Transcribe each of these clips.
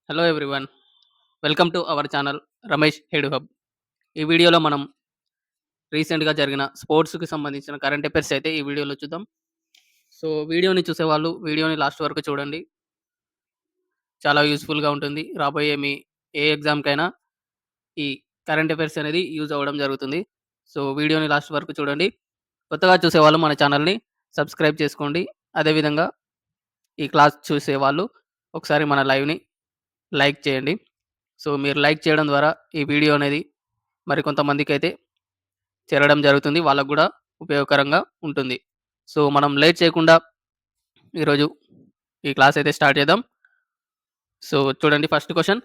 Hello everyone. Welcome to our channel Ramesh head hub. ఈ వీడియోలో మనం రీసెంట్‌గా జరిగిన స్పోర్ట్స్‌కి సంబంధించిన కరెంట్ అఫైర్స్ అయితే ఈ వీడియోలో చూద్దాం. సో, వీడియోని చూసేవాళ్ళు వీడియోని లాస్ట్ వరకు చూడండి. చాలా యూజ్‌ఫుల్‌గా ఉంటుంది. రాబోయే మీ ఏ ఎగ్జామ్‌కైనా ఈ కరెంట్ అఫైర్స్ అనేది యూజ్ అవ్వడం జరుగుతుంది. సో, వీడియోని లాస్ట్ వరకు చూడండి. కొత్తగా చూసేవాళ్ళు మన ఛానల్‌ని సబ్స్క్రైబ్ చేసుకోండి. అదేవిధంగా ఈ క్లాస్ చూసేవాళ్ళు ఒకసారి మన లైవ్‌ని లైక్ చేయండి. సో, మీరు లైక్ చేయడం ద్వారా ఈ వీడియో అనేది మరికొంతమందికైతే చేరడం జరుగుతుంది. వాళ్ళకి గూడా ఉపయోగకరంగా ఉంటుంది. సో, మనం లేట్ చేయకుండా ఈరోజు ఈ క్లాస్ అయితే స్టార్ట్ చేద్దాం. సో, చూడండి ఫస్ట్ క్వెషన్.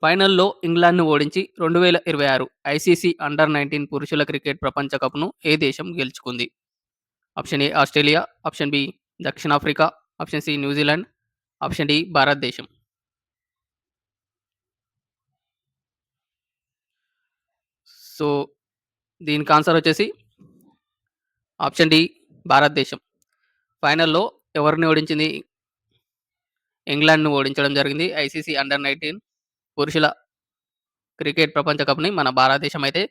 ఫైనల్‌లో ఇంగ్లాండ్‌ను ఓడించి 2026 ఐసీసీ అండర్-19 పురుషుల క్రికెట్ ప్రపంచ కప్‌ను ఏ దేశం గెలుచుకుంది? Option A Australia, option B దక్షిణాఫ్రికా, option C New Zealand, option D భారతదేశం. సో, దీనికి ఆన్సర్ వచ్చేసి ఆప్షన్ డి భారతదేశం. ఫైనల్‌లో ఎవరిని ఓడించింది? ఇంగ్లాండ్‌ను ఓడించడం జరిగింది. ఐసీసీ అండర్-19 పురుషుల క్రికెట్ ప్రపంచ కప్‌ని మన భారతదేశం అయితే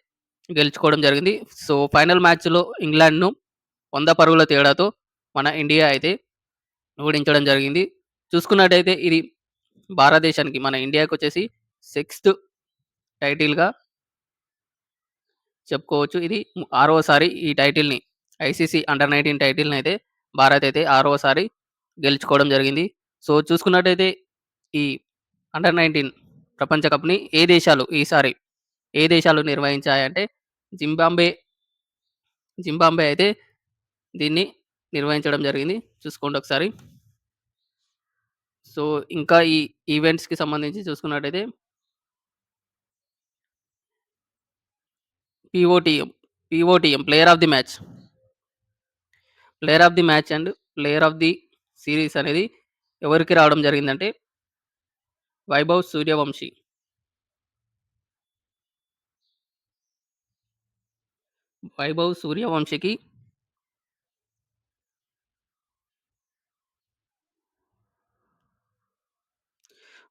గెలుచుకోవడం జరిగింది. సో, ఫైనల్ మ్యాచ్‌లో ఇంగ్లాండ్‌ను 100 పరుగుల తేడాతో మన ఇండియా అయితే ఓడించడం జరిగింది. చూసుకున్నట్టయితే ఇది భారతదేశానికి మన ఇండియాకొచ్చేసి సిక్స్త్ టైటిల్‌గా చెప్పుకోవచ్చు. ఇది ఆరవసారి ఈ టైటిల్‌ని ఐసీసీ అండర్-19 టైటిల్‌నయితే భారత్ అయితే ఆరవసారి గెలుచుకోవడం జరిగింది. సో, చూసుకున్నట్టయితే ఈ అండర్-19 ప్రపంచ కప్‌ని ఈసారి ఏ దేశాలు నిర్వహించాయంటే జింబాబ్వే జింబాబ్వే అయితే దీన్ని నిర్వహించడం జరిగింది. చూసుకోండి ఒకసారి. సో, ఇంకా ఈ ఈవెంట్స్‌కి సంబంధించి చూసుకున్నట్టయితే POTM, POTM player of the match, player of the match and player of the series అనేది ఎవరికి రావడం జరిగిందంటే వైభవ్ సూర్యవంశి. వైభవ్ సూర్యవంశికి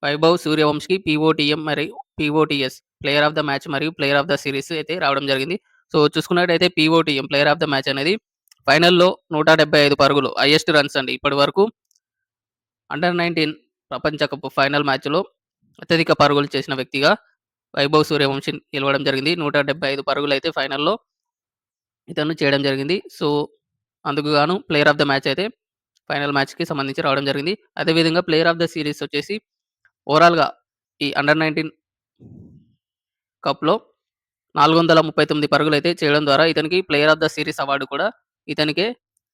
వైభవ్ సూర్యవంశికి పీఓటీఎం మరియు పీఓటీఎస్ ప్లేయర్ ఆఫ్ ద మ్యాచ్ మరియు ప్లేయర్ ఆఫ్ ద సీరీస్ అయితే రావడం జరిగింది. సో, చూసుకున్నట్టయితే పీఓటీఎం ప్లేయర్ ఆఫ్ ద మ్యాచ్ అనేది ఫైనల్‌లో 175 పరుగులు హైయెస్ట్ రన్స్ అండి. ఇప్పటివరకు అండర్-19 ప్రపంచ కప్ ఫైనల్ మ్యాచ్‌లో అత్యధిక పరుగులు చేసిన వ్యక్తిగా వైభవ్ సూర్యవంశి నిలవడం జరిగింది. 175 పరుగులైతే ఫైనల్‌లో ఇతను చేయడం జరిగింది. సో, అందుకు గాను ప్లేయర్ ఆఫ్ ద మ్యాచ్ అయితే ఫైనల్ మ్యాచ్‌కి సంబంధించి రావడం జరిగింది. అదేవిధంగా ప్లేయర్ ఆఫ్ ద సీరీస్ వచ్చేసి ఓవరాల్‌గా ఈ అండర్-19 కప్‌లో 439 పరుగులైతే చేయడం ద్వారా ఇతనికి player of the series award కూడా ఇతనికే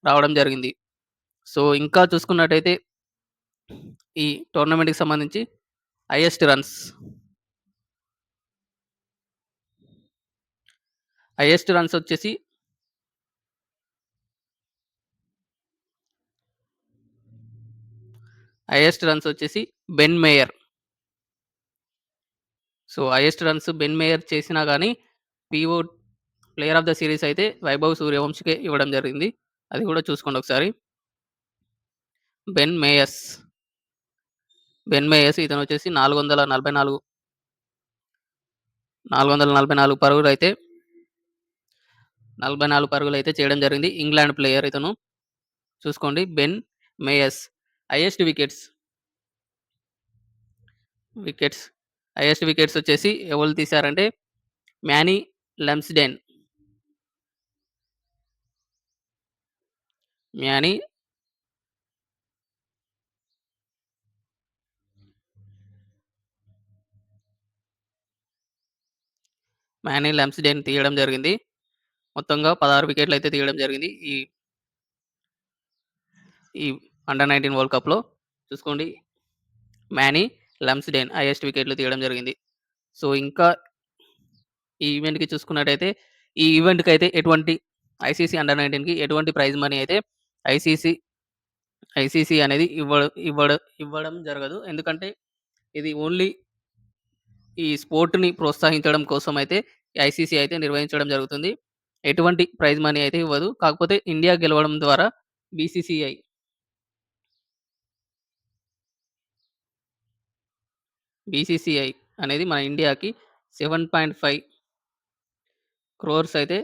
రావడం జరిగింది. సో, ఇంకా చూసుకున్నట్టయితే ఈ టోర్నమెంట్‌కి సంబంధించి హైయెస్ట్ రన్స్, హైయెస్ట్ రన్స్ వచ్చేసి హైయెస్ట్ రన్స్ వచ్చేసి Ben Mayer. So, highest runs Ben Mayer చేసినా గాని పీఓ ప్లేయర్ ఆఫ్ ద సీరీస్ అయితే వైభవ్ సూర్యవంశికే ఇవ్వడం జరిగింది. అది కూడా చూసుకోండి ఒకసారి. బెన్ మేయర్స్, బెన్ మేయర్స్ ఇతనొచ్చేసి 444 పరుగులైతే 44 పరుగులైతే చేయడం జరిగింది. ఇంగ్లాండ్ ప్లేయర్ ఇతను. చూసుకోండి Ben Mayers. Highest wickets, wickets highest wickets వచ్చేసి ఎవళ్ళు తీశారంటే Manny Lumsden. Manny Manny Lumsden తీయడం జరిగింది. మొత్తంగా 16 వికెట్లయితే తీయడం జరిగింది. ఈ ఈ అండర్-19 వరల్డ్ కప్‌లో చూసుకోండి. మ్యానీ లెమ్స్‌డెన్ హైయెస్ట్ వికెట్లు తీయడం జరిగింది. సో, ఇంకా ఈ ఈవెంట్‌కి చూసుకున్నట్టయితే ఈ ఈవెంట్‌కైతే ఐసీసీ అండర్-19కి ఎటువంటి ప్రైజ్ మనీ అయితే ఐసీసీ ఐసీసీ అనేది ఇవ్వడం జరగదు. ఎందుకంటే ఇది ఓన్లీ ఈ స్పోర్ట్‌ని ప్రోత్సహించడం కోసమైతే ఐసీసీ అయితే నిర్వహించడం జరుగుతుంది. ఎటువంటి ప్రైజ్ మనీ అయితే ఇవ్వదు. కాకపోతే ఇండియా గెలవడం ద్వారా బీసీసీఐ బీసీసీఐ అనేది మన ఇండియాకి 7.5 క్రోర్స్ అయితే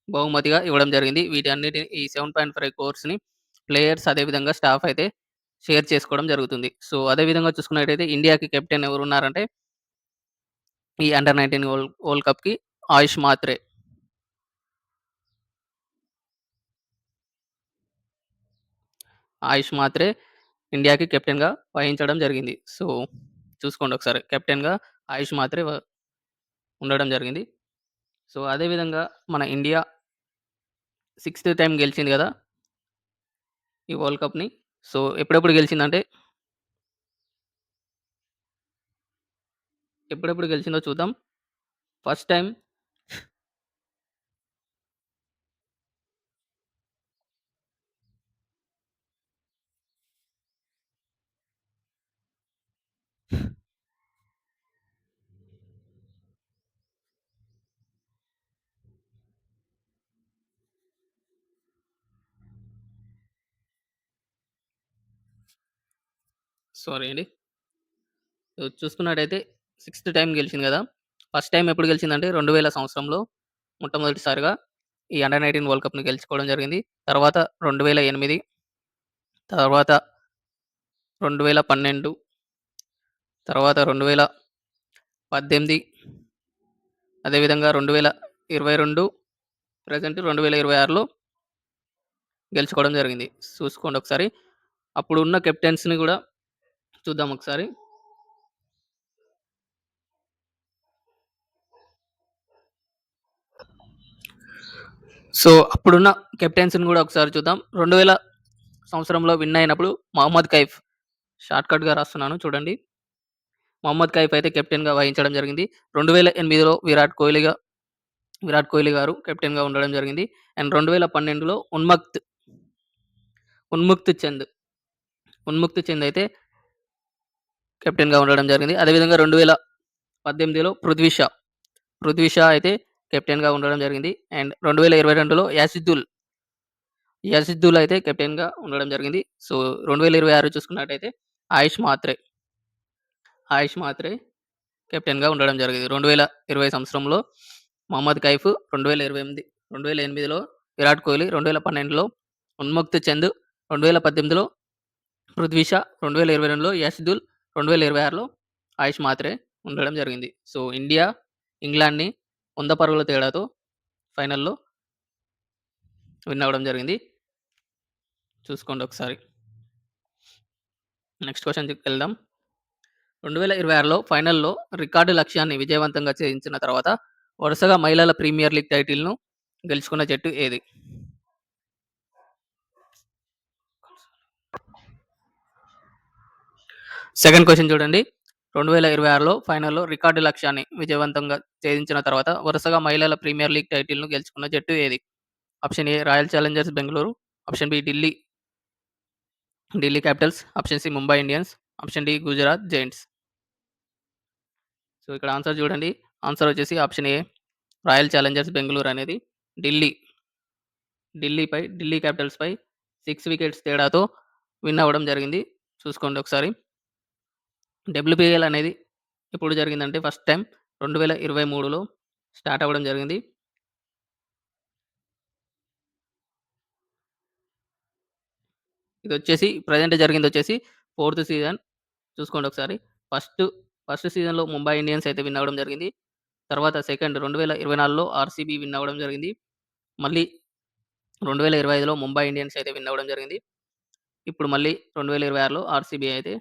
బహుమతిగా ఇవ్వడం జరిగింది. వీటన్నిటిని ఈ 7.5 క్రోర్స్‌ని ప్లేయర్స్ అదేవిధంగా స్టాఫ్ అయితే షేర్ చేసుకోవడం జరుగుతుంది. సో, అదే విధంగా చూసుకున్నట్టయితే ఇండియాకి కెప్టెన్ ఎవరున్నారంటే ఈ అండర్ 19 వరల్డ్ కప్‌కి ఆయుష్ మాత్రే. ఆయుష్ మాత్రే ఇండియాకి కెప్టెన్‌గా వహించడం జరిగింది. సో, చూసుకోండి ఒకసారి. కెప్టెన్‌గా ఆయుష్ మాత్రే ఉండడం జరిగింది. సో, అదే విధంగా మన ఇండియా సిక్స్త్ టైమ్ గెలిచింది గదా! ఈ వరల్డ్ కప్‌ని. సో, ఎప్పుడెప్పుడు గెలిచిందంటే ఎప్పుడెప్పుడు గెలిచిందో చూద్దాం. ఫస్ట్ టైమ్ సారీ అండి. సో, చూసుకున్నట్టయితే సిక్స్త్ టైమ్ గెలిచింది గదా! ఫస్ట్ టైమ్ ఎప్పుడు గెలిచిందంటే 2000 సంవత్సరంలో మొట్టమొదటిసారిగా ఈ అండర్ 19 వరల్డ్ కప్‌ని గెలుచుకోవడం జరిగింది. తర్వాత 2008, తర్వాత 2012, తర్వాత 2018, అదేవిధంగా 2022, ప్రెజెంట్ 2026లో గెలుచుకోవడం జరిగింది. చూసుకోండి ఒకసారి. అప్పుడున్న కెప్టెన్స్‌ని గూడా చూద్దాం ఒకసారి. సో, అప్పుడున్న కెప్టెన్స్‌ని గూడా ఒకసారి చూద్దాం. 2000 సంవత్సరంలో విన్ అయినప్పుడు మహమ్మద్ కైఫ్ షార్ట్‌కట్‌గా రాస్తున్నాను చూడండి. మహమ్మద్ కైఫ్ అయితే కెప్టెన్‌గా వహించడం జరిగింది. 2008లో విరాట్ కోహ్లీ గారు కెప్టెన్‌గా ఉండడం జరిగింది. అండ్ 2012లో ఉన్ముక్త్ చంద్, అయితే కెప్టెన్‌గా ఉండడం జరిగింది. అదేవిధంగా 2018లో పృథ్వీ షా అయితే కెప్టెన్‌గా ఉండడం జరిగింది. అండ్ 2022లో యసిద్దుల్ అయితే కెప్టెన్‌గా ఉండడం జరిగింది. సో, 2026 చూసుకున్నట్టయితే ఆయుష్ మాత్రే, ఆయుష్ మాత్రే కెప్టెన్‌గా ఉండడం జరిగింది. 2020 సంవత్సరంలో మహమ్మద్ కైఫ్, 2008లో విరాట్ కోహ్లీ, 2012లో ఉన్ముక్త్ చంద్, 2018లో పృథ్వీ షా, 2022లో యష్‌దుల్, 2026లో ఆయుష్ మాత్రే ఉండడం జరిగింది. సో, ఇండియా ఇంగ్లాండ్‌ని 100 పరుగుల తేడాతో ఫైనల్‌లో విన్ అవ్వడం జరిగింది. చూసుకోండి ఒకసారి. నెక్స్ట్ క్వెషన్‌కెళ్దాం. 2026లో ఫైనల్‌లో రికార్డు లక్ష్యాన్ని విజయవంతంగా ఛేదించిన తర్వాత వరుసగా మహిళల ప్రీమియర్ లీగ్ టైటిల్‌ను గెలుచుకున్న జట్టు ఏది? సెకండ్ క్వెషన్ చూడండి. 2026లో ఫైనల్‌లో రికార్డు లక్ష్యాన్ని విజయవంతంగా ఛేదించిన తర్వాత వరుసగా మహిళల ప్రీమియర్ లీగ్ టైటిల్‌ను గెలుచుకున్న జట్టు ఏది? Option A Royal Challengers Bengaluru, option B Delhi Capitals, option C Mumbai Indians, option D Gujarat Giants. So, ఇక్కడ ఆన్సర్ చూడండి. ఆన్సర్ వచ్చేసి option A Royal Challengers Bengaluru అనేది ఢిల్లీ ఢిల్లీ క్యాపిటల్స్‌పై 6 వికెట్స్ తేడాతో విన్ అవ్వడం జరిగింది. చూసుకోండి ఒకసారి. డబ్ల్యూపీఎల్ అనేది ఎప్పుడు జరిగిందంటే ఫస్ట్ టైమ్ 2023లో స్టార్ట్ అవ్వడం జరిగింది. ఇదొచ్చేసి ప్రెజెంట్ జరిగిందొచ్చేసి ఫోర్త్ సీజన్. చూసుకోండి ఒకసారి. ఫస్ట్ ఫస్ట్ సీజన్‌లో ముంబై ఇండియన్స్ అయితే విన్ అవ్వడం జరిగింది. తర్వాత సెకండ్ 2024లో ఆర్‌సీబీ విన్ అవ్వడం జరిగింది. మళ్ళీ 2025లో ముంబై ఇండియన్స్ అయితే విన్ అవ్వడం జరిగింది. ఇప్పుడు మళ్ళీ 2026లో ఆర్‌సీబీ అయితే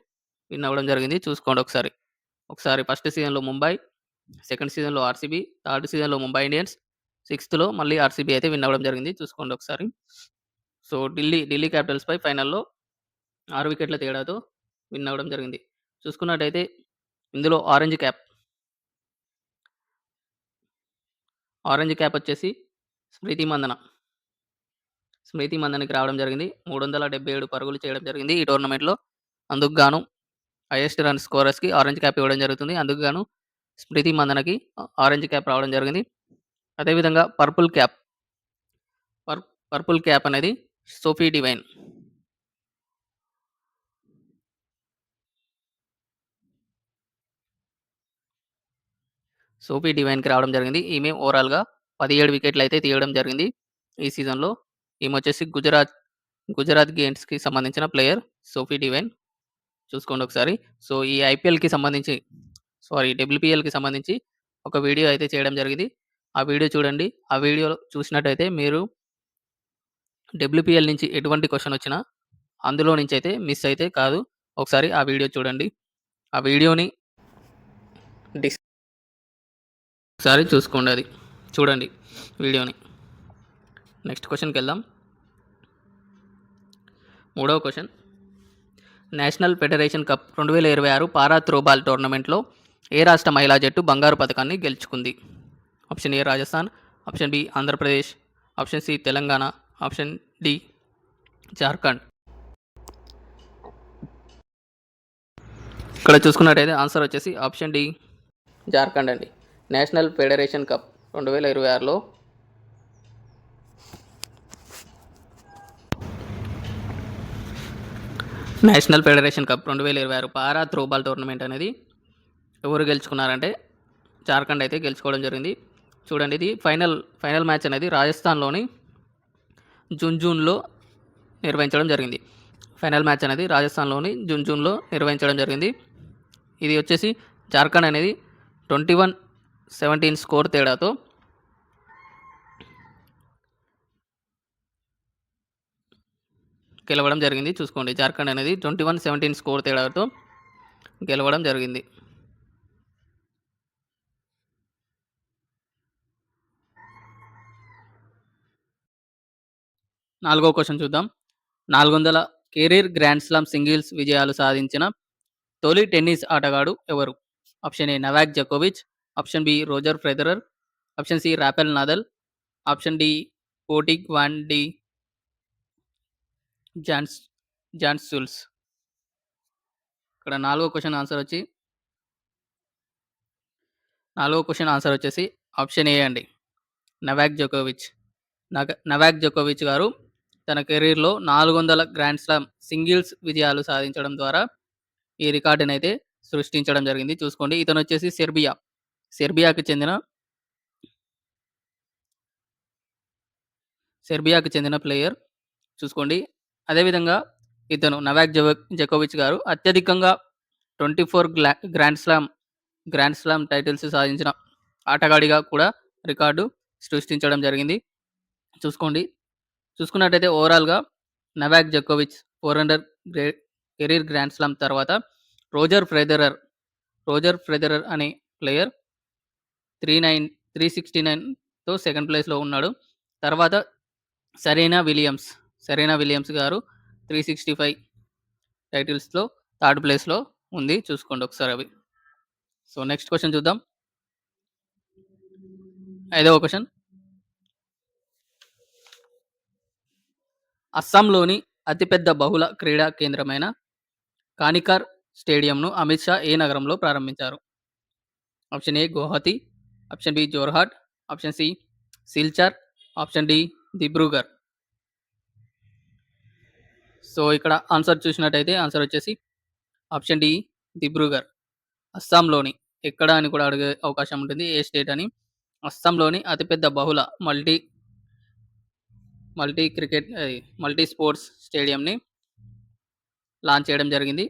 విన్ అవ్వడం జరిగింది. చూసుకోండి ఒకసారి. ఒకసారి ఫస్ట్ సీజన్‌లో ముంబై, సెకండ్ సీజన్‌లో ఆర్‌సీబీ, థర్డ్ సీజన్‌లో ముంబై ఇండియన్స్, సిక్స్త్‌లో మళ్ళీ ఆర్‌సీబీ అయితే విన్ అవ్వడం జరిగింది. చూసుకోండి ఒకసారి. సో, ఢిల్లీ క్యాపిటల్స్‌పై ఫైనల్‌లో 6 వికెట్ల తేడాతో విన్ అవ్వడం జరిగింది. చూసుకున్నట్టయితే ఇందులో ఆరెంజ్ క్యాప్ వచ్చేసి స్మృతి మందన. స్మృతి మందనకి రావడం జరిగింది. 377 పరుగులు చేయడం జరిగింది ఈ టోర్నమెంట్‌లో. అందుకు గాను హైయెస్ట్ రన్ స్కోరర్స్‌కి ఆరెంజ్ క్యాప్ ఇవ్వడం జరుగుతుంది. అందుకు గాను స్మృతి మందనకి ఆరెంజ్ క్యాప్ రావడం జరిగింది. అదేవిధంగా పర్ పర్పుల్ క్యాప్ అనేది సోఫీ డివైన్. సోఫీ డివైన్‌కి రావడం జరిగింది. ఈమె ఓవరాల్‌గా 17 వికెట్లయితే తీయడం జరిగింది ఈ సీజన్‌లో. ఈమొచ్చేసి గుజరాత్ గేమ్స్‌కి సంబంధించిన ప్లేయర్ సోఫీ డివైన్. చూసుకోండి ఒకసారి. సో, ఈ ఐపీఎల్‌కి సంబంధించి డబ్ల్యూపీఎల్‌కి సంబంధించి ఒక వీడియో అయితే చేయడం జరిగింది. ఆ వీడియో చూడండి. ఆ వీడియోలో చూసినట్టయితే మీరు డబ్ల్యూపీఎల్ నుంచి ఎటువంటి క్వెషనొచ్చినా అందులో నుంచయితే మిస్ అయితే కాదు. ఒకసారి ఆ వీడియో చూడండి. ఆ వీడియోని డిస్ ఒకసారి చూసుకోండి అది. చూడండి వీడియోని. నెక్స్ట్ క్వెషన్‌కెళ్దాం. మూడవ question. National federation cup 2026 para throwball టోర్నమెంట్‌లో ఏ రాష్ట్ర మహిళా జట్టు బంగారు పతకాన్ని గెలుచుకుంది? Option A Rajasthan, option B Andhra Pradesh, option C Telangana, option D Jharkhand. ఇక్కడ చూసుకున్నట్టయితే ఆన్సర్ వచ్చేసి ఆప్షన్ డి జార్ఖండ్ అండి. నేషనల్ ఫెడరేషన్ కప్ 2026లో national federation cup 2026 para throwball tournament అనేది ఎవరు గెలుచుకున్నారంటే జార్ఖండ్ అయితే గెలుచుకోవడం జరిగింది. చూడండి ఇది ఫైనల్ మ్యాచ్ అనేది రాజస్థాన్‌లోని జున్జున్‌లో నిర్వహించడం జరిగింది. ఫైనల్ మ్యాచ్ అనేది రాజస్థాన్‌లోని జున్జున్‌లో నిర్వహించడం జరిగింది. ఇది వచ్చేసి జార్ఖండ్ అనేది 21-17 స్కోర్ తేడాతో గెలవడం జరిగింది. చూసుకోండి జార్ఖండ్ అనేది 21-17 స్కోర్ తేడాతో గెలవడం జరిగింది. నాలుగో క్వెషన్ చూద్దాం. 400 కెరీర్ గ్రాండ్ స్లామ్ సింగిల్స్ విజయాలు సాధించిన తొలి టెన్నిస్ ఆటగాడు ఎవరు? ఆప్షన్ ఏ నవాక్ జకోవిచ్, option B Roger Federer, option C Rafael Nadal, option D Botic van de జాన్స్ జాన్సూల్స్. ఇక్కడ నాలుగో క్వెషన్ ఆన్సర్ వచ్చేసి ఆప్షన్ ఏ అండి. నవాక్ జోకోవిచ్. నవాక్ జోకోవిచ్ గారు తన కెరీర్‌లో 400 గ్రాండ్ స్లామ్ సింగిల్స్ విజయాలు సాధించడం ద్వారా ఈ రికార్డునైతే సృష్టించడం జరిగింది. చూసుకోండి ఇతనొచ్చేసి సెర్బియాకి చెందిన ప్లేయర్. చూసుకోండి. అదేవిధంగా ఇతను నవాక్ జకోవిచ్ గారు అత్యధికంగా 24 గ్రాండ్ స్లామ్ టైటిల్స్ సాధించిన ఆటగాడిగా కూడా రికార్డు సృష్టించడం జరిగింది. చూసుకున్నట్టయితే ఓవరాల్‌గా నవాక్ జకోవిచ్ 400 కెరీర్ గ్రాండ్ స్లామ్ తర్వాత రోజర్ ఫెదరర్ అనే ప్లేయర్ 369తో సెకండ్ ప్లేస్‌లో ఉన్నాడు. తర్వాత సెరెనా విలియమ్స్ గారు 365 టైటిల్స్‌లో థర్డ్ ప్లేస్‌లో ఉంది. చూసుకోండి ఒకసారి అవి. సో, నెక్స్ట్ క్వెషన్ చూద్దాం. ఐదవ క్వెషన్. అస్సాంలోని అతిపెద్ద బహుళ క్రీడా కేంద్రమైన కానికార్ స్టేడియంను అమిత్ షా ఏ నగరంలో ప్రారంభించారు? Option A Guwahati, option B Jorhat, option C Silchar, option D Dibrugarh. So, ఇక్కడ ఆన్సర్ చూసినట్టయితే ఆన్సర్ వచ్చేసి ఆప్షన్ డి దిబ్రూగర్. అస్సాంలోని ఎక్కడ అని కూడా అడిగే అవకాశం ఉంటుంది. ఏ స్టేట్ అని. అస్సాంలోని అతిపెద్ద బహుళ మల్టీ స్పోర్ట్స్ స్టేడియంని లాంచ్ చేయడం జరిగింది.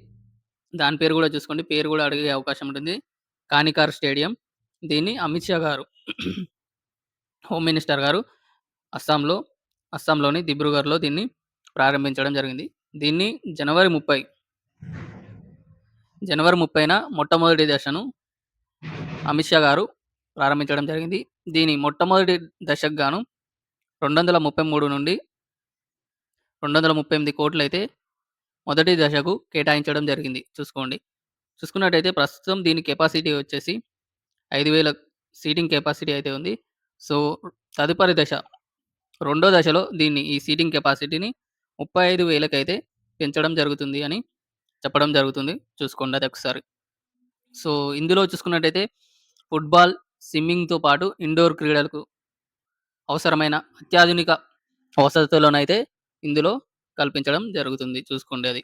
దాని పేరు కూడా చూసుకోండి. పేరు కూడా అడిగే అవకాశం ఉంటుంది. కానికార్ స్టేడియం. దీన్ని అమిత్ షా గారు హోమ్ మినిస్టర్ గారు అస్సాంలోని దిబ్రూగర్‌లో దీన్ని ప్రారంభించడం జరిగింది. దీన్ని జనవరి 30న మొట్టమొదటి దశను అమిత్ షా గారు ప్రారంభించడం జరిగింది. దీని మొట్టమొదటి దశకు గాను 233 నుండి 238 కోట్లయితే మొదటి దశకు కేటాయించడం జరిగింది. చూసుకున్నట్టయితే ప్రస్తుతం దీని కెపాసిటీ వచ్చేసి 5,000 సీటింగ్ కెపాసిటీ అయితే ఉంది. సో, తదుపరి దశ రెండో దశలో ఈ సీటింగ్ కెపాసిటీని 35,000కైతే పెంచడం జరుగుతుంది అని చెప్పడం జరుగుతుంది. చూసుకోండి అదొకసారి. సో, ఇందులో చూసుకున్నట్టయితే ఫుట్‌బాల్, స్విమ్మింగ్‌తో పాటు ఇండోర్ క్రీడలకు అవసరమైన అత్యాధునిక వసతులనైతే ఇందులో కల్పించడం జరుగుతుంది. చూసుకోండి అది.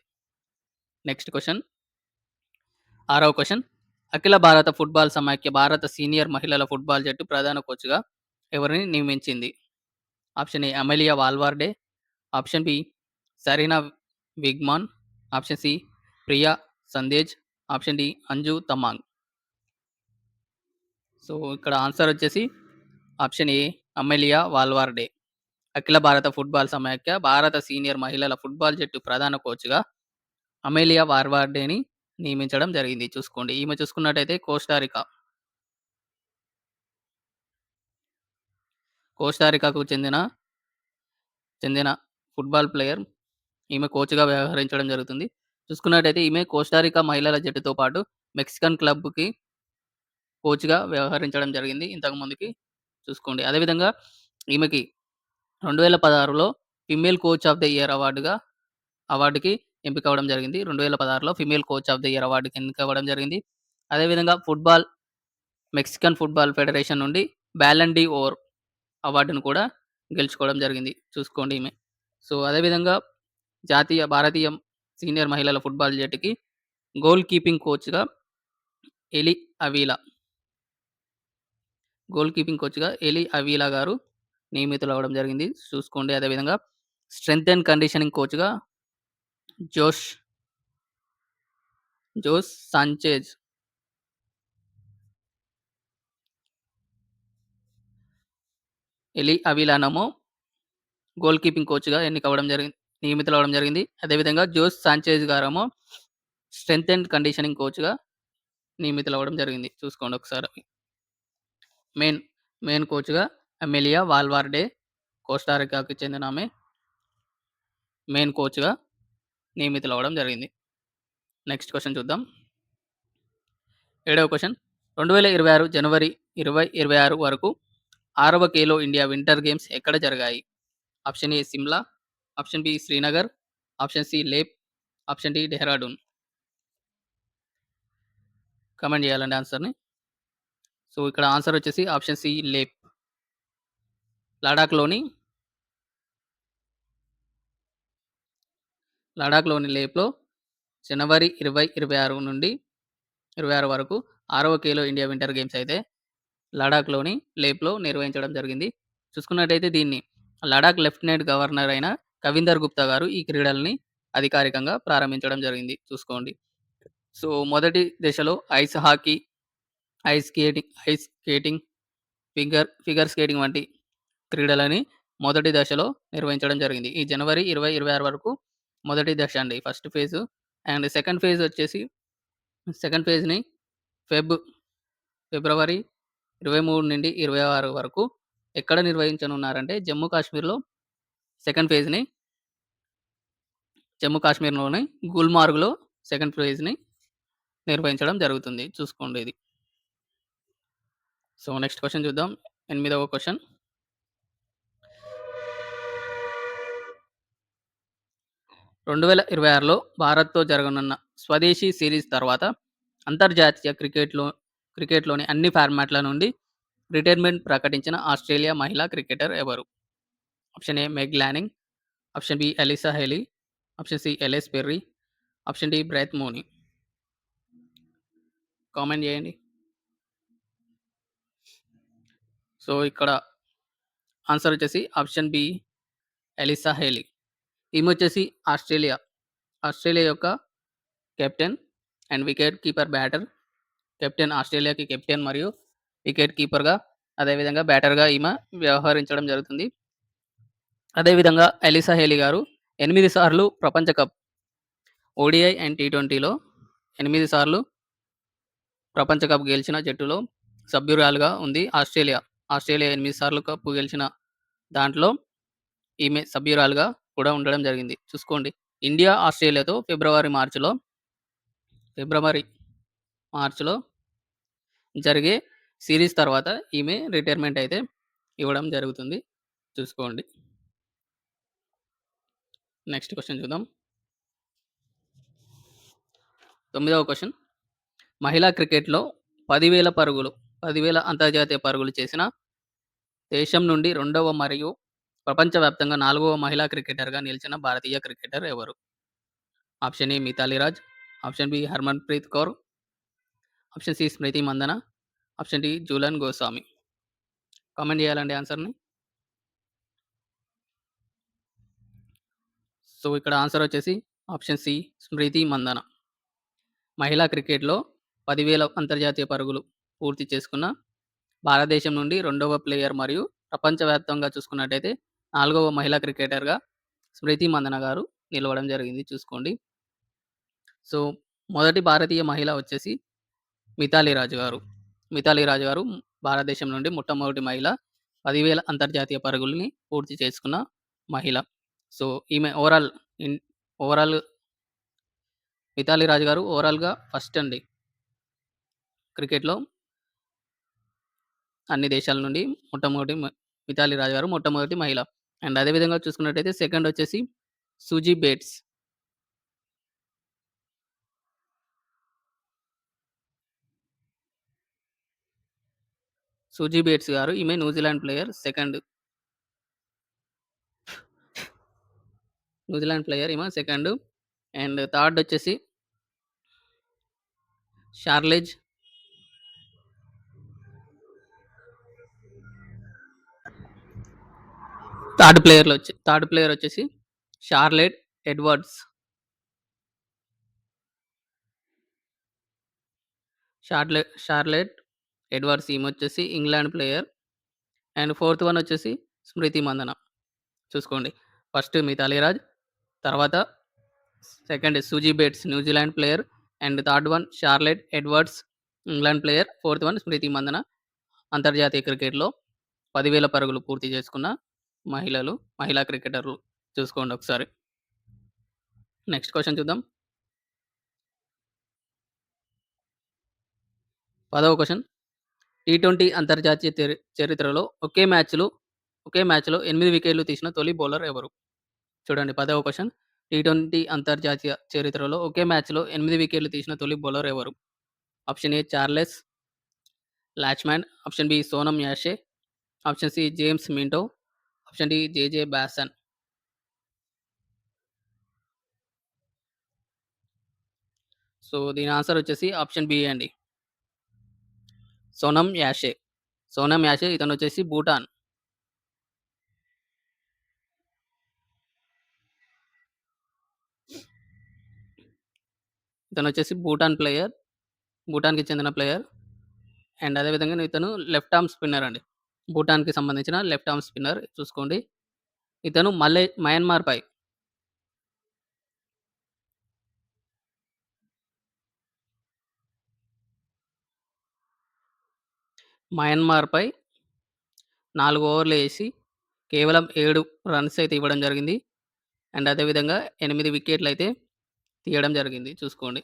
Next question. ఆరవ క్వెషన్. అఖిల భారత ఫుట్బాల్ సమాఖ్య భారత సీనియర్ మహిళల ఫుట్బాల్ జట్టు ప్రధాన కోచ్‌గా ఎవరిని నియమించింది? Option A Amelia Valverde, option B Sarina Wiegman, option C Priya సందేజ్, option D Anju Tamang. So, ఇక్కడ ఆన్సర్ వచ్చేసి ఆప్షన్ ఏ అమెలియా వాల్వార్డే. అఖిల భారత ఫుట్బాల్ సమాఖ్య భారత సీనియర్ మహిళల ఫుట్బాల్ జట్టు ప్రధాన కోచ్‌గా అమెలియా వాల్వార్డేని నియమించడం జరిగింది. చూసుకోండి. ఈమె చూసుకున్నట్టయితే కోస్టారికాకు చెందిన ఫుట్బాల్ ప్లేయర్. ఈమె కోచ్‌గా వ్యవహరించడం జరుగుతుంది. చూసుకున్నట్టయితే ఈమె కోస్టారికా మహిళల జట్టుతో పాటు మెక్సికన్ క్లబ్‌కి కోచ్‌గా వ్యవహరించడం జరిగింది ఇంతకు ముందుకి. చూసుకోండి. అదేవిధంగా ఈమెకి 2016లో female coach of the year అవార్డుకి ఎంపికవ్వడం జరిగింది. 2016లో female coach of the year అవార్డుకి ఎన్నికవ్వడం జరిగింది. అదేవిధంగా మెక్సికన్ ఫుట్బాల్ ఫెడరేషన్ నుండి బ్యాలన్ డి ఓర్ అవార్డును కూడా గెలుచుకోవడం జరిగింది. చూసుకోండి ఈమె. సో, అదేవిధంగా భారతీయ సీనియర్ మహిళల ఫుట్బాల్ జట్టుకి గోల్ కీపింగ్ కోచ్‌గా ఎలి అవీలా ఎలి అవీలా గారు నియమితులవ్వడం జరిగింది. చూసుకోండి. అదేవిధంగా స్ట్రెంత్ అండ్ కండిషనింగ్ కోచ్‌గా జోష్ జోస్ సాంచెజ్ ఎలి అవిలానేమో గోల్ కీపింగ్ కోచ్‌గా నియమితులవ్వడం జరిగింది. అదేవిధంగా జోస్ సాంచెజ్ గారేమో స్ట్రెంత్ అండ్ కండిషనింగ్ కోచ్‌గా నియమితులవ్వడం జరిగింది. చూసుకోండి ఒకసారి. మెయిన్ మెయిన్ కోచ్‌గా అమెలియా వాల్వార్డే కోస్టారికాకి చెందిన ఆమె మెయిన్ కోచ్‌గా నియమితులవ్వడం జరిగింది. నెక్స్ట్ క్వెషన్ చూద్దాం. 7వ క్వెషన్ 2026 జనవరి 2026 వరకు 6వ ఖేలో ఇండియా వింటర్ గేమ్స్ ఎక్కడ జరిగాయి? Option A Shimla, option B Srinagar, option C Leh, option D Dehradun. Comment చేయాలండి ఆన్సర్‌ని. సో, ఇక్కడ ఆన్సర్ వచ్చేసి ఆప్షన్ సి లేప్. లడాఖ్‌లోని లేప్‌లో జనవరి 2026 నుండి 26 వరకు 6వ ఖేలో ఇండియా వింటర్ గేమ్స్ అయితే లడాఖ్‌లోని లేప్‌లో నిర్వహించడం జరిగింది. చూసుకున్నట్టయితే దీన్ని లడాఖ్ లెఫ్టినెంట్ గవర్నర్ అయిన కవిందర్ గుప్తా గారు ఈ క్రీడలని అధికారికంగా ప్రారంభించడం జరిగింది. చూసుకోండి. సో, మొదటి దశలో ice hockey, ice skating, figure skating వంటి క్రీడలని మొదటి దశలో నిర్వహించడం జరిగింది. ఈ జనవరి 2026 వరకు మొదటి దశ అండి. First phase. అండ్ సెకండ్ ఫేజ్‌ని ఫెబ్ ఫిబ్రవరి 23 నుండి 26 వరకు ఎక్కడ నిర్వహించనున్నారంటే సెకండ్ ఫేజ్‌ని జమ్మూ కాశ్మీర్‌లోని గుల్మార్గ్‌లో సెకండ్ ఫేజ్‌ని నిర్వహించడం జరుగుతుంది. చూసుకోండి ఇది. సో, నెక్స్ట్ క్వెషన్ చూద్దాం. 8వ క్వెషన్. 2026లో భారత్‌తో జరగనున్న స్వదేశీ సిరీస్ తర్వాత అంతర్జాతీయ క్రికెట్‌లోని అన్ని ఫార్మాట్‌ల నుండి రిటైర్మెంట్ ప్రకటించిన ఆస్ట్రేలియా మహిళా క్రికెటర్ ఎవరు? Option A Meg Lanning, option B Alyssa Healy, option C Ellyse Perry, option D Beth Mooney. Comment చేయండి. సో, ఇక్కడ ఆన్సర్ వచ్చేసి ఆప్షన్ బి ఎలిసా హెలీ. ఈమె వచ్చేసి ఆస్ట్రేలియా యొక్క captain and wicket keeper batter. ఆస్ట్రేలియాకి captain మరియు wicket కీపర్‌గా అదేవిధంగా బ్యాటర్‌గా ఈమె వ్యవహరించడం జరుగుతుంది. అదేవిధంగా ఎలిసా హెలీ గారు 8 సార్లు ప్రపంచ కప్ ఓడిఐ అండ్ టీ20లో 8 సార్లు ప్రపంచ కప్ గెలిచిన జట్టులో సభ్యురాలుగా ఉంది ఆస్ట్రేలియా. 8 సార్లు కప్ గెలిచిన దాంట్లో ఈమె సభ్యురాలుగా కూడా ఉండడం జరిగింది. చూసుకోండి. ఇండియా, ఆస్ట్రేలియాతో ఫిబ్రవరి, మార్చ్‌లో జరిగే సీరీస్ తర్వాత ఈమె రిటైర్మెంట్ అయితే ఇవ్వడం జరుగుతుంది. చూసుకోండి. నెక్స్ట్ క్వెషన్ చూద్దాం. 9వ క్వెషన్. మహిళా క్రికెట్‌లో 10,000 అంతర్జాతీయ పరుగులు చేసిన దేశం నుండి రెండవ మరియు ప్రపంచవ్యాప్తంగా 4వ మహిళా క్రికెటర్‌గా నిలిచిన భారతీయ క్రికెటర్ ఎవరు? Option A Mithali Raj, option B Harmanpreet Kaur, option C Smriti Mandhana. Option D Jhulan Goswami. Comment చేయాలండి ఆన్సర్‌ని. సో, ఇక్కడ ఆన్సర్ వచ్చేసి ఆప్షన్ సి స్మృతి మందన. మహిళా క్రికెట్‌లో 10,000 అంతర్జాతీయ పరుగులు పూర్తి చేసుకున్న భారతదేశం నుండి రెండవ ప్లేయర్ మరియు ప్రపంచవ్యాప్తంగా చూసుకున్నట్టయితే నాలుగవ మహిళా క్రికెటర్‌గా స్మృతి మందన గారు నిలవడం జరిగింది చూసుకోండి. సో, మొదటి భారతీయ మహిళ వచ్చేసి మిథాలీ రాజ్ గారు. మిథాలీ రాజ్ గారు భారతదేశం నుండి మొట్టమొదటి మహిళ. 10,000 అంతర్జాతీయ పరుగుల్ని పూర్తి చేసుకున్న మహిళ. సో, ఈమె ఓవరాల్ మిథాలీ రాజ్ గారు ఓవరాల్‌గా ఫస్ట్ అండి. క్రికెట్‌లో అన్ని దేశాల నుండి మొట్టమొదటి మిథాలీ రాజ్ గారు మొట్టమొదటి మహిళ. అండ్ అదే విధంగా చూసుకున్నట్టయితే సెకండ్ వచ్చేసి సుజీ బేట్స్. సుజీ బేట్స్ గారు ఈమె New Zealand player second. New Zealand player ఈమె సెకండు. అండ్ థర్డ్ వచ్చేసి షార్లెజ్ థర్డ్ ప్లేయర్ వచ్చేసి షార్లెట్ ఎడ్వర్డ్స్. షార్లెట్ ఎడ్వర్డ్స్ ఈమె వచ్చేసి England player. And fourth one వచ్చేసి స్మృతి మందన. చూసుకోండి. ఫస్ట్ మిథాలీ రాజ్, తర్వాత second Suji beats New Zealand player, and third one Charlotte Edwards England player, fourth one స్మృతి మందన అంతర్జాతీయ క్రికెట్‌లో 10,000 పరుగులు పూర్తి చేసుకున్న మహిళా క్రికెటర్లు. చూసుకోండి ఒకసారి. నెక్స్ట్ క్వెషన్ చూద్దాం. 10వ క్వెషన్. టీ20 అంతర్జాతీయ చరిత్రలో ఒకే మ్యాచ్‌లో 8 వికెట్లు తీసిన తొలి బౌలర్ ఎవరు? చూడండి 10వ క్వెషన్. టీ20 అంతర్జాతీయ చరిత్రలో ఒకే మ్యాచ్‌లో 8 వికెట్లు తీసిన తొలి బౌలర్ ఎవరు? Option A Charles Lachman, option B Sonam Yeshey, option C James Minto, option D JJ Basson. So, దీని ఆన్సర్ వచ్చేసి ఆప్షన్ బి అండి. సోనం యాషే. ఇతనొచ్చేసి భూటాన్. ఇతనొచ్చేసి భూటాన్‌కి చెందిన ప్లేయర్. అండ్ అదే విధంగా ఇతను లెఫ్ట్ ఆర్మ్ స్పిన్నర్ అండి. భూటాన్‌కి సంబంధించిన లెఫ్ట్ ఆర్మ్ స్పిన్నర్ చూసుకోండి. ఇతను మయన్మార్‌పై మయన్మార్‌పై 4 ఓవర్లు ఏసి కేవలం 7 రన్స్ అయితే ఇవ్వడం జరిగింది. అండ్ అదే విధంగా 8 వికెట్లయితే తీయడం జరిగింది చూసుకోండి.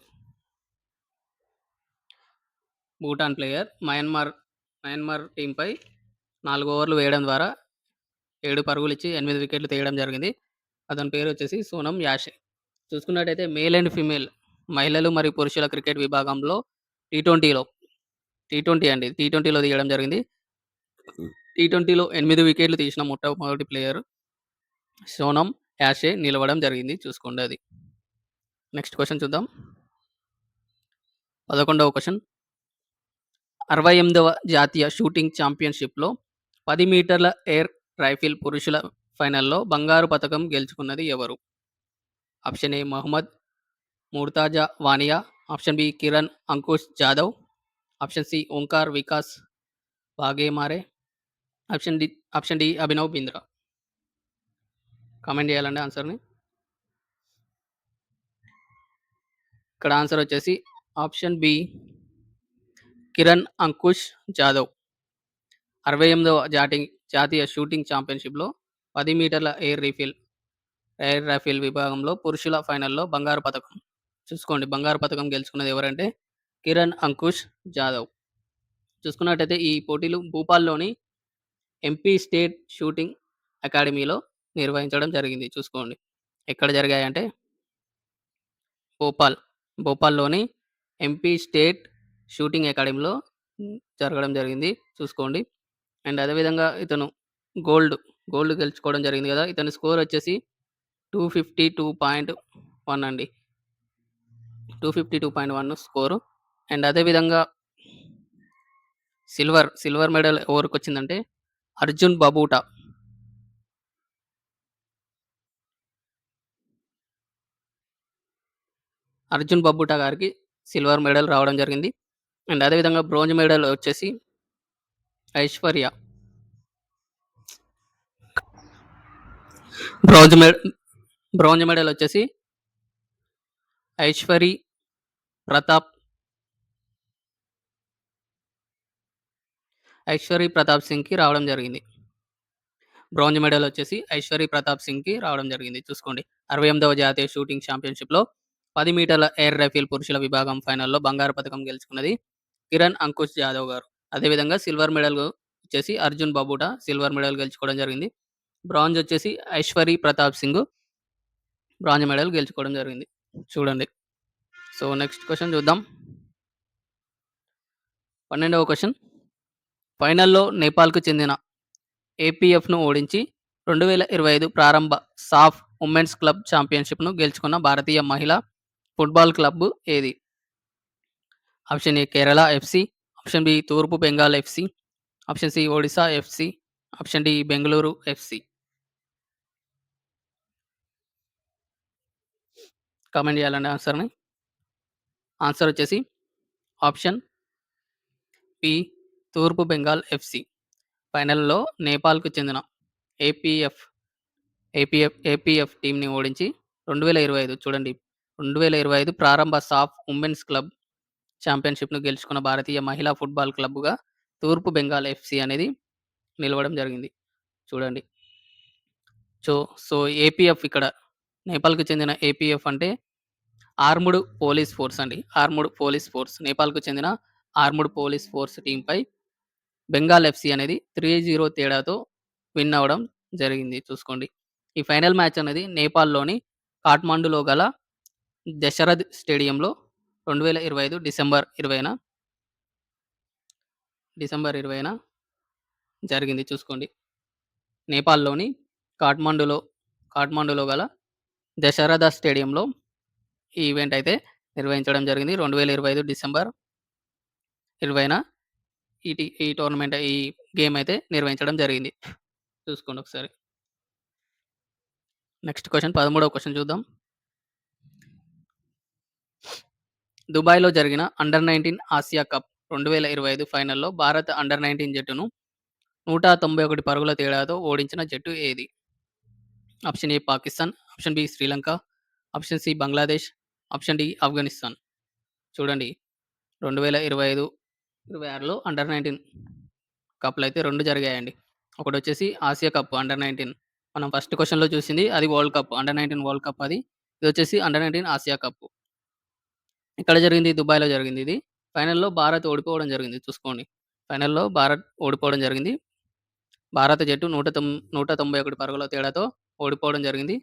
భూటాన్ ప్లేయర్ మయన్మార్ టీమ్‌పై 4 ఓవర్లు వేయడం ద్వారా 7 పరుగులిచ్చి 8 వికెట్లు తీయడం జరిగింది. అతని పేరు వచ్చేసి సోనం యాషే. చూసుకున్నట్టయితే మేల్ అండ్ ఫీమేల్ మహిళలు మరియు పురుషుల క్రికెట్ విభాగంలో టీ20లో టీ20లో తీయడం జరిగింది. టీ20లో 8 వికెట్లు తీసిన మొట్టమొదటి ప్లేయర్ సోనం యాషే నిలవడం జరిగింది. చూసుకోండి అది. నెక్స్ట్ క్వెషన్ చూద్దాం. 11వ క్వెషన్. 68వ జాతీయ షూటింగ్ ఛాంపియన్‌షిప్‌లో 10 మీటర్ల ఎయిర్ రైఫిల్ పురుషుల ఫైనల్‌లో బంగారు పతకం గెలుచుకున్నది ఎవరు? Option A Mohammad Murtaza Vania, option B Kiran Ankush Jadhav, option C Omkar Vikas Waghmare, option D Abhinav Bindra. Comment చేయాలండి ఆన్సర్‌ని. ఇక్కడ ఆన్సర్ వచ్చేసి ఆప్షన్ బి కిరణ్ అంకుష్ జాదవ్. 68వ జాతీయ షూటింగ్ ఛాంపియన్‌షిప్‌లో 10 మీటర్ల ఎయిర్ రైఫిల్ విభాగంలో పురుషుల ఫైనల్‌లో బంగారు పతకం. చూసుకోండి బంగారు పతకం గెలుచుకున్నది ఎవరంటే కిరణ్ అంకుష్ జాదవ్. చూసుకున్నట్టయితే ఈ పోటీలు భూపాల్‌లోని ఎంపీ స్టేట్ షూటింగ్ అకాడమీలో నిర్వహించడం జరిగింది. చూసుకోండి. ఎక్కడ జరిగాయంటే భోపాల్‌లోని ఎంపీ స్టేట్ షూటింగ్ అకాడమీలో జరగడం జరిగింది. చూసుకోండి. అండ్ అదే విధంగా ఇతను గోల్డ్ గెలుచుకోవడం జరిగింది కదా! ఇతని స్కోర్ వచ్చేసి 252.1 అండి. 252.1 స్కోరు. అండ్ అదే విధంగా సిల్వర్ మెడల్ ఎవరికొచ్చిందంటే 'అర్జున్ బబూటా'. 'అర్జున్ బబూటా' గారికి సిల్వర్ మెడల్ రావడం జరిగింది. అండ్ అదే విధంగా బ్రోంజ్ మెడల్ వచ్చేసి ఐశ్వర్య. బ్రోంజ్ మె బ్రోంజ్ మెడల్ వచ్చేసి ఐశ్వరి ప్రతాప్ సింగ్‌కి రావడం జరిగింది. బ్రోంజ్ మెడల్ వచ్చేసి ఐశ్వరి ప్రతాప్ సింగ్‌కి రావడం జరిగింది. చూసుకోండి. 68వ జాతీయ షూటింగ్ ఛాంపియన్‌షిప్‌లో 10 మీటర్ల ఎయిర్ రైఫిల్ పురుషుల విభాగం ఫైనల్‌లో బంగారు పతకం గెలుచుకున్నది కిరణ్ అంకుష్ జాదవ్ గారు. అదేవిధంగా సిల్వర్ మెడల్ వచ్చేసి అర్జున్ బబూటా సిల్వర్ మెడల్ గెలుచుకోవడం జరిగింది. బ్రాంజ్ వచ్చేసి ఐశ్వరి ప్రతాప్ సింగ్ బ్రాంజ్ మెడల్ గెలుచుకోవడం జరిగింది. చూడండి. సో, నెక్స్ట్ క్వెషన్ చూద్దాం. 12వ క్వెషన్. ఫైనల్‌లో నేపాల్‌కు చెందిన ఏపీఎఫ్‌ను ఓడించి 2025 ప్రారంభ సాఫ్ ఉమెన్స్ క్లబ్ ఛాంపియన్‌షిప్‌ను గెలుచుకున్న భారతీయ మహిళా ఫుట్బాల్ క్లబ్ ఏది? Option A Kerala FC, option B తూర్పు Bengal FC, option C Odisha FC, option D Bengaluru FC. Comment చేయాలండి ఆన్సర్‌ని. ఆన్సర్ వచ్చేసి ఆప్షన్ బి తూర్పు బెంగాల్ ఎఫ్‌సి. ఫైనల్‌లో నేపాల్‌కు చెందిన ఏపీఎఫ్ ఏపీఎఫ్ టీమ్‌ని ఓడించి 2025 చూడండి. 2025 ప్రారంభ సాఫ్ ఉమెన్స్ క్లబ్ ఛాంపియన్‌షిప్‌ను గెలుచుకున్న భారతీయ మహిళా ఫుట్బాల్ క్లబ్‌గా తూర్పు బెంగాల్ ఎఫ్‌సి అనేది నిలవడం జరిగింది. చూడండి. సో, సో ఏపీఎఫ్ ఇక్కడ నేపాల్‌కు చెందిన ఏపీఎఫ్ అంటే ఆర్మ్డ్ పోలీస్ ఫోర్స్ అండి. Armed police force. నేపాల్‌కు చెందిన ఆర్మ్డ్ పోలీస్ ఫోర్స్ టీమ్‌పై బెంగాల్ ఎఫ్‌సి అనేది 3-0 తేడాతో విన్ అవ్వడం జరిగింది చూసుకోండి. ఈ ఫైనల్ మ్యాచ్ అనేది నేపాల్‌లోని కాఠ్మండూలో గల దశరథ్ స్టేడియంలో 2025 డిసెంబర్ 20న జరిగింది చూసుకోండి. నేపాల్‌లోని కాఠ్మండూలో కాఠ్మండూలో గల దశరథ స్టేడియంలో ఈ ఈవెంట్ అయితే నిర్వహించడం జరిగింది. 2025 డిసెంబర్ 20న ఈ టోర్నమెంట్ ఈ గేమ్ అయితే నిర్వహించడం జరిగింది. చూసుకోండి ఒకసారి. నెక్స్ట్ క్వెషన్ 13వ క్వెషన్ చూద్దాం. దుబాయ్‌లో జరిగిన అండర్-19 ఆసియా కప్ 2025 ఫైనల్‌లో భారత అండర్-19 జట్టును 191 పరుగుల తేడాతో ఓడించిన జట్టు ఏది? Option A Pakistan, option B Sri Lanka, option C Bangladesh, option D Afghanistan. చూడండి. 2025, 26లో అండర్-19 కప్‌లయితే 2 జరిగాయండి. ఒకటొచ్చేసి ఆసియా కప్ అండర్-19 మనం ఫస్ట్ క్వెషన్‌లో చూసింది అది world cup. Under nineteen world cup అది. ఇదొచ్చేసి అండర్-19 ఆసియా కప్. ఎక్కడ జరిగింది? దుబాయ్‌లో జరిగిందిది. ఫైనల్‌లో భారత్ ఓడిపోవడం జరిగింది చూసుకోండి. ఫైనల్‌లో భారత్ ఓడిపోవడం జరిగింది. భారత జట్టు 191 పరుగుల తేడాతో ఓడిపోవడం జరిగింది.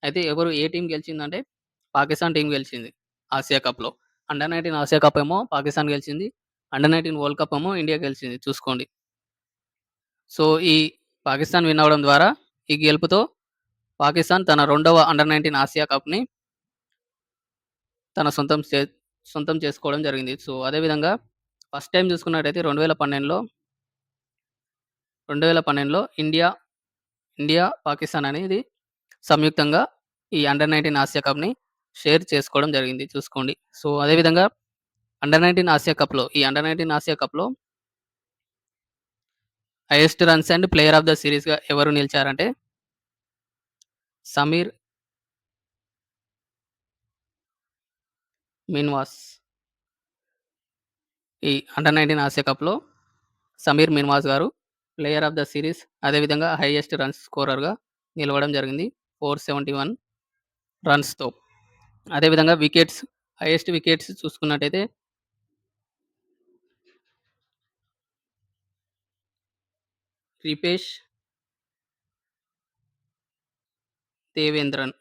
అయితే ఏ టీమ్ గెలిచిందంటే పాకిస్తాన్ టీమ్ గెలిచింది ఆసియా కప్‌లో. అండర్-19 ఆసియా కప్ ఏమో పాకిస్తాన్ గెలిచింది. అండర్-19 వరల్డ్ కప్ ఏమో ఇండియా గెలిచింది చూసుకోండి. సో, ఈ పాకిస్తాన్ విన్ అవ్వడం ద్వారా ఈ గెలుపుతో పాకిస్తాన్ తన రెండవ అండర్-19 ఆసియా కప్‌ని తన సొంతం చేసుకోవడం జరిగింది. సో, అదే విధంగా ఫస్ట్ టైమ్ చూసుకున్నట్టయితే 2012లో ఇండియా, పాకిస్తాన్ అనేది సంయుక్తంగా ఈ అండర్-19 ఆసియా కప్‌ని షేర్ చేసుకోవడం జరిగింది చూసుకోండి. సో, అదే విధంగా అండర్-19 ఆసియా కప్‌లో ఈ అండర్-19 ఆసియా కప్‌లో highest runs and player of the సీరీస్‌గా ఎవరు నిలిచారంటే సమీర్ మిన్వాస్. ఈ అండర్-19 ఆసియా కప్‌లో సమీర్ మిన్వాస్ గారు ప్లేయర్ ఆఫ్ ద సీరీస్ అదేవిధంగా హైయెస్ట్ రన్స్ స్కోరర్‌గా నిలవడం జరిగింది. 471 రన్స్‌తో. అదేవిధంగా హైయెస్ట్ వికెట్స్ చూసుకున్నట్టయితే రిపేష్ దేవేంద్రన్.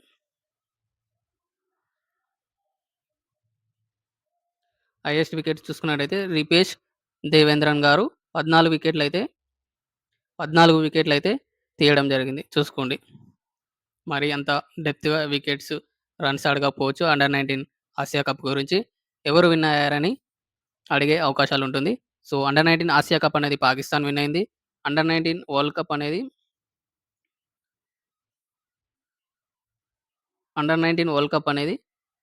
హైయెస్ట్ వికెట్స్ చూసుకున్నట్టయితే రిపేష్ దేవేంద్రన్ గారు 14 వికెట్లయితే తీయడం జరిగింది చూసుకోండి. మరి అంత డెప్త్‌గా రన్స్ అడగకపోవచ్చు అండర్-19 ఆసియా కప్ గురించి. ఎవరు విన్ అయ్యారని అడిగే అవకాశాలుంటుంది. సో, అండర్ 19 ఆసియా కప్ అనేది పాకిస్తాన్ విన్ అయింది. అండర్ 19 వరల్డ్ కప్ అనేది అండర్ 19 వరల్డ్ కప్ అనేది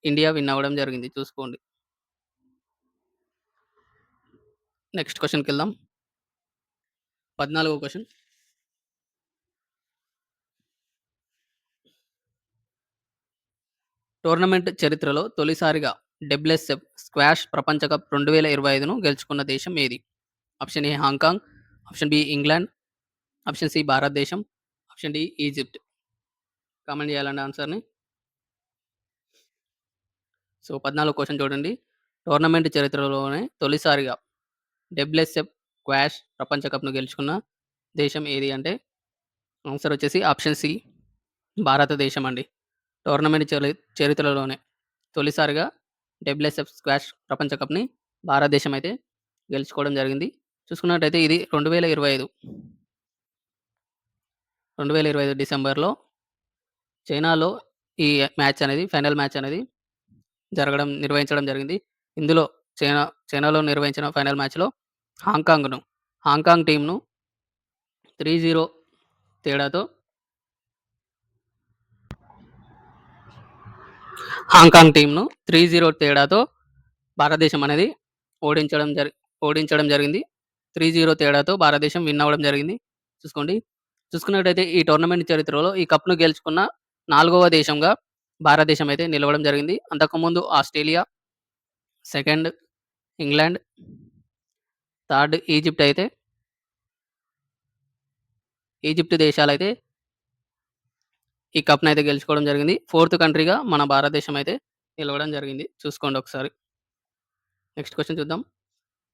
ఇండియా విన్ అవ్వడం జరిగింది చూసుకోండి. నెక్స్ట్ క్వెషన్‌కెళ్దాం. 14వ క్వెషన్. టోర్నమెంట్ చరిత్రలో తొలిసారిగా డబ్ల్యూఎస్ఎఫ్ స్క్వాష్ ప్రపంచ కప్ 2025ను గెలుచుకున్న దేశం ఏది? Option A Hong Kong, option B England, option C భారతదేశం, ఆప్షన్ డి ఈజిప్ట్. కామెంట్ చేయాలండి ఆన్సర్‌ని. సో, 14వ క్వెషన్ చూడండి. టోర్నమెంట్ చరిత్రలోనే తొలిసారిగా డబ్ల్యూఎస్ఎఫ్ స్క్వాష్ ప్రపంచ కప్‌ను గెలుచుకున్న దేశం ఏది అంటే ఆన్సర్ వచ్చేసి ఆప్షన్ సి భారతదేశం అండి. టోర్నమెంట్ చరిత్రలోనే తొలిసారిగా డబ్ల్యూఎస్ఎఫ్ స్క్వాష్ ప్రపంచ కప్‌ని భారతదేశం అయితే గెలుచుకోవడం జరిగింది. చూసుకున్నట్టయితే ఇది 2025 డిసెంబర్‌లో చైనాలో ఈ ఫైనల్ మ్యాచ్ అనేది నిర్వహించడం జరిగింది. ఇందులో చైనాలో నిర్వహించిన ఫైనల్ మ్యాచ్‌లో హాంకాంగ్ టీమ్‌ను 3-0 తేడాతో హాంకాంగ్ టీమ్‌ను 3-0 తేడాతో భారతదేశం అనేది ఓడించడం జరి ఓడించడం జరిగింది. 3-0 తేడాతో భారతదేశం విన్ అవ్వడం జరిగింది. చూసుకోండి. చూసుకున్నట్టయితే ఈ టోర్నమెంట్ చరిత్రలో ఈ కప్‌ను గెలుచుకున్న 4వ దేశంగా భారతదేశం అయితే నిలవడం జరిగింది. అంతకుముందు Australia, second England, third Egypt దేశాలైతే ఈ కప్‌నైతే గెలుచుకోవడం జరిగింది. ఫోర్త్ కంట్రీగా మన భారతదేశం అయితే నిలవడం జరిగింది. చూసుకోండి ఒకసారి. నెక్స్ట్ క్వెషన్ చూద్దాం.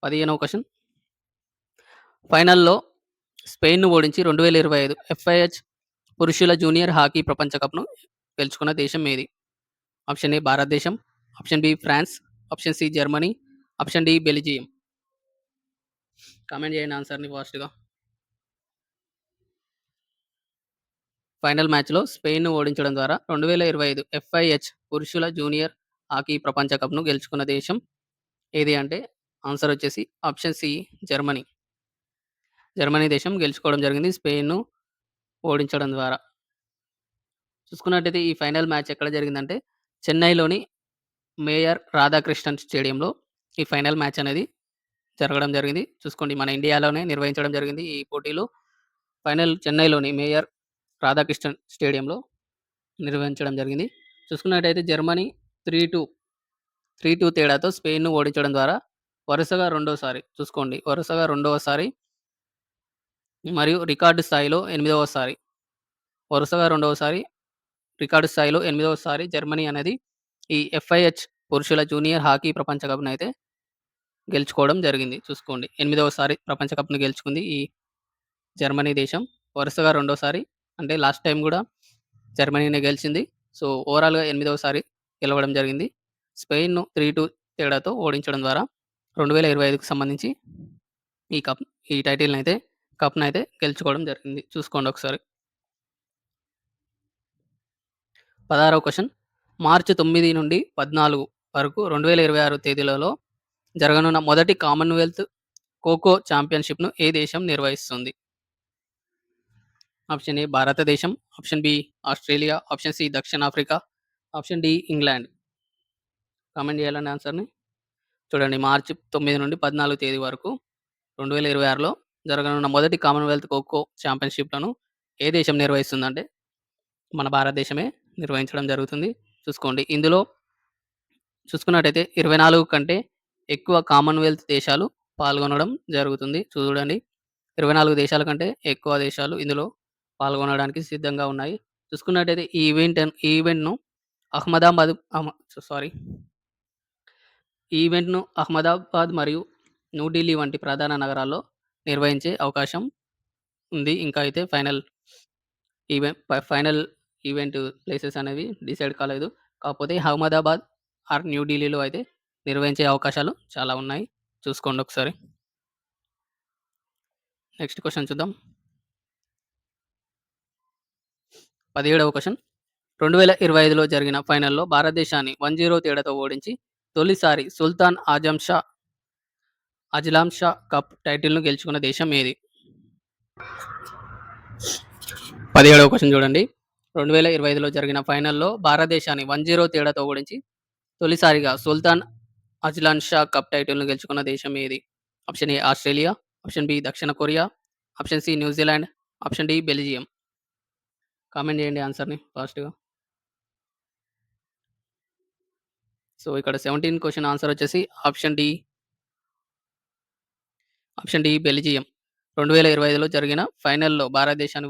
15వ క్వెషన్. ఫైనల్‌లో స్పెయిన్‌ను ఓడించి 2025 ఎఫ్ఐహెచ్ పురుషుల జూనియర్ హాకీ ప్రపంచ కప్‌ను గెలుచుకున్న దేశం ఏది? ఆప్షన్ ఏ భారతదేశం, option B France, option C Germany, option D Belgium. Comment చేయండి ఆన్సర్‌ని ఫాస్ట్‌గా. ఫైనల్ మ్యాచ్‌లో స్పెయిన్‌ను ఓడించడం ద్వారా 2025 ఎఫ్ఐహెచ్ పురుషుల జూనియర్ హాకీ ప్రపంచ కప్‌ను గెలుచుకున్న దేశం ఏది అంటే ఆన్సర్ వచ్చేసి ఆప్షన్ సి జర్మనీ. జర్మనీ దేశం గెలుచుకోవడం జరిగింది స్పెయిన్‌ను ఓడించడం ద్వారా. చూసుకున్నట్టయితే ఈ ఫైనల్ మ్యాచ్ ఎక్కడ జరిగిందంటే చెన్నైలోని మేయర్ రాధాకృష్ణన్ స్టేడియంలో ఈ ఫైనల్ మ్యాచ్ అనేది జరగడం జరిగింది. చూసుకోండి మన ఇండియాలోనే నిర్వహించడం జరిగింది ఈ పోటీలు. ఫైనల్ చెన్నైలోని మేయర్ రాధాకృష్ణన్ స్టేడియంలో నిర్వహించడం జరిగింది. చూసుకున్నట్టయితే జర్మనీ 3-2 తేడాతో స్పెయిన్‌ను ఓడించడం ద్వారా వరుసగా రెండోసారి చూసుకోండి. వరుసగా రెండవసారి మరియు వరుసగా రెండవసారి రికార్డు స్థాయిలో ఎనిమిదవసారి జర్మనీ అనేది ఈ ఎఫ్ఐహెచ్ పురుషుల జూనియర్ హాకీ ప్రపంచ కప్‌నైతే గెలుచుకోవడం జరిగింది. చూసుకోండి. ఎనిమిదవసారి ప్రపంచ కప్‌ని గెలుచుకుంది ఈ జర్మనీ దేశం. వరుసగా రెండోసారి అంటే లాస్ట్ టైమ్ గూడా జర్మనీనే గెలిచింది. సో, ఓవరాల్‌గా ఎనిమిదవసారి గెలవడం జరిగింది. స్పెయిన్‌ను 3-2 తేడాతో ఓడించడం ద్వారా 2025కి సంబంధించి ఈ కప్ ఈ కప్‌నైతే గెలుచుకోవడం జరిగింది. చూసుకోండి ఒకసారి. 16వ క్వెషన్. మార్చి 9 నుండి 14 వరకు 2026 తేదీలలో జరగనున్న మొదటి కామన్‌వెల్త్ ఖోఖో ఛాంపియన్‌షిప్‌ను ఏ దేశం నిర్వహిస్తుంది? ఆప్షన్ ఏ భారతదేశం, option B Australia, option C దక్షిణాఫ్రికా, ఆప్షన్ డి ఇంగ్లాండ్. కామెంట్ చేయాలండి ఆన్సర్‌ని. చూడండి మార్చి 9 నుండి 14 తేదీ వరకు 2026లో జరగనున్న మొదటి కామన్‌వెల్త్ ఖోఖో ఛాంపియన్‌షిప్‌లను ఏ దేశం నిర్వహిస్తుందంటే మన భారతదేశమే నిర్వహించడం జరుగుతుంది. చూసుకోండి. ఇందులో చూసుకున్నట్టయితే 24 కంటే ఎక్కువ కామన్‌వెల్త్ దేశాలు పాల్గొనడం జరుగుతుంది. చూడండి. 24 దేశాల కంటే ఎక్కువ దేశాలు ఇందులో పాల్గొనడానికి సిద్ధంగా ఉన్నాయి. చూసుకున్నట్టయితే ఈ ఈవెంట్‌ను అహ్మదాబాద్ అహ్మ సారీ. ఈ ఈవెంట్‌ను అహ్మదాబాద్ మరియు న్యూఢిల్లీ వంటి ప్రధాన నగరాల్లో నిర్వహించే అవకాశం ఉంది. ఇంకా అయితే ఫైనల్ ఈవెంట్ ప్లేసెస్ అనేవి డిసైడ్ కాలేదు. కాకపోతే అహ్మదాబాద్ ఆర్ న్యూఢిల్లీలో అయితే నిర్వహించే అవకాశాలు చాలా ఉన్నాయి. చూసుకోండి ఒకసారి. నెక్స్ట్ క్వెషన్ చూద్దాం. 17వ క్వెషన్. 2025లో జరిగిన ఫైనల్‌లో భారతదేశాన్ని 1-0 తేడాతో ఓడించి తొలిసారి Sultan Azam Shah Azlan Shah Cup టైటిల్‌ను గెలుచుకున్న దేశం ఏది? 17వ క్వెషన్ చూడండి. 2025లో జరిగిన ఫైనల్‌లో భారతదేశాన్ని 1-0 తేడాతో ఓడించి తొలిసారిగా సుల్తాన్ అజ్లాన్ షా కప్ టైటిల్‌ను గెలుచుకున్న దేశం ఏది? Option A Australia, option B దక్షిణ Korea, option C New Zealand, option D Belgium. Comment చేయండి ఆన్సర్‌ని ఫాస్ట్‌గా. సో, ఇక్కడ 17 క్వెషన్ ఆన్సర్ వచ్చేసి ఆప్షన్ డి బెల్జియం. 2025లో జరిగిన ఫైనల్‌లో భారతదేశాన్ని